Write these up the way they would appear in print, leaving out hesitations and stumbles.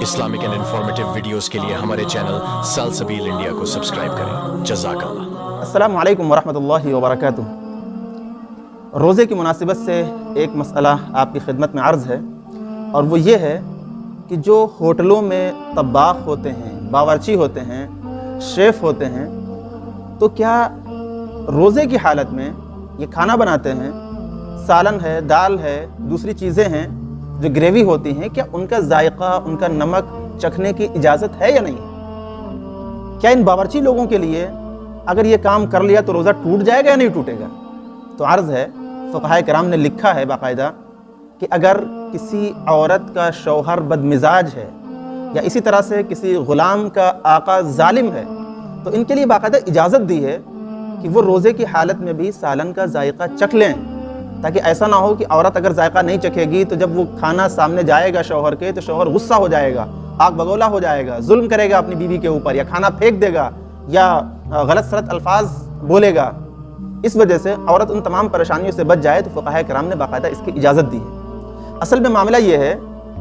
Islamic and informative videos کے لیے ہمارے چینل سلسبیل انڈیا کو سبسکرائب کریں۔ جزاک اللہ۔ السلام علیکم ورحمۃ اللہ وبرکاتہ۔ روزے کی مناسبت سے ایک مسئلہ آپ کی خدمت میں عرض ہے، اور وہ یہ ہے کہ جو ہوٹلوں میں طباخ ہوتے ہیں، باورچی ہوتے ہیں، شیف ہوتے ہیں، تو کیا روزے کی حالت میں یہ کھانا بناتے ہیں، سالن ہے، دال ہے، دوسری چیزیں ہیں جو گریوی ہوتی ہیں، کیا ان کا ذائقہ، ان کا نمک چکھنے کی اجازت ہے یا نہیں؟ کیا ان باورچی لوگوں کے لیے اگر یہ کام کر لیا تو روزہ ٹوٹ جائے گا یا نہیں ٹوٹے گا؟ تو عرض ہے، فقہاء کرام نے لکھا ہے باقاعدہ کہ اگر کسی عورت کا شوہر بدمزاج ہے یا اسی طرح سے کسی غلام کا آقا ظالم ہے تو ان کے لیے باقاعدہ اجازت دی ہے کہ وہ روزے کی حالت میں بھی سالن کا ذائقہ چکھ لیں، تاکہ ایسا نہ ہو کہ عورت اگر ذائقہ نہیں چکھے گی تو جب وہ کھانا سامنے جائے گا شوہر کے تو شوہر غصہ ہو جائے گا، آگ بگولا ہو جائے گا، ظلم کرے گا اپنی بیوی کے اوپر، یا کھانا پھینک دے گا، یا غلط سلط الفاظ بولے گا۔ اس وجہ سے عورت ان تمام پریشانیوں سے بچ جائے تو فقہاء کرام نے باقاعدہ اس کی اجازت دی ہے۔ اصل میں معاملہ یہ ہے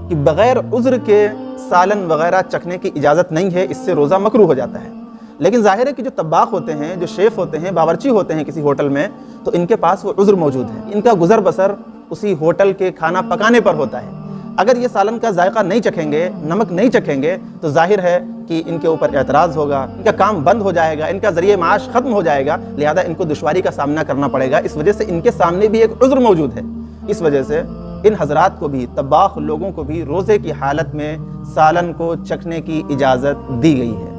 کہ بغیر عذر کے سالن وغیرہ چکھنے کی اجازت نہیں ہے، اس سے روزہ مکروہ ہو جاتا ہے۔ لیکن ظاہر ہے کہ جو طباخ ہوتے ہیں، جو شیف ہوتے ہیں، باورچی ہوتے ہیں کسی ہوٹل میں، تو ان کے پاس وہ عذر موجود ہے، ان کا گزر بسر اسی ہوٹل کے کھانا پکانے پر ہوتا ہے۔ اگر یہ سالن کا ذائقہ نہیں چکھیں گے، نمک نہیں چکھیں گے، تو ظاہر ہے کہ ان کے اوپر اعتراض ہوگا، ان کا کام بند ہو جائے گا، ان کا ذریعہ معاش ختم ہو جائے گا، لہذا ان کو دشواری کا سامنا کرنا پڑے گا۔ اس وجہ سے ان کے سامنے بھی ایک عذر موجود ہے۔ اس وجہ سے ان حضرات کو بھی، طباخ لوگوں کو بھی روزے کی حالت میں سالن کو چکھنے کی اجازت دی گئی ہے۔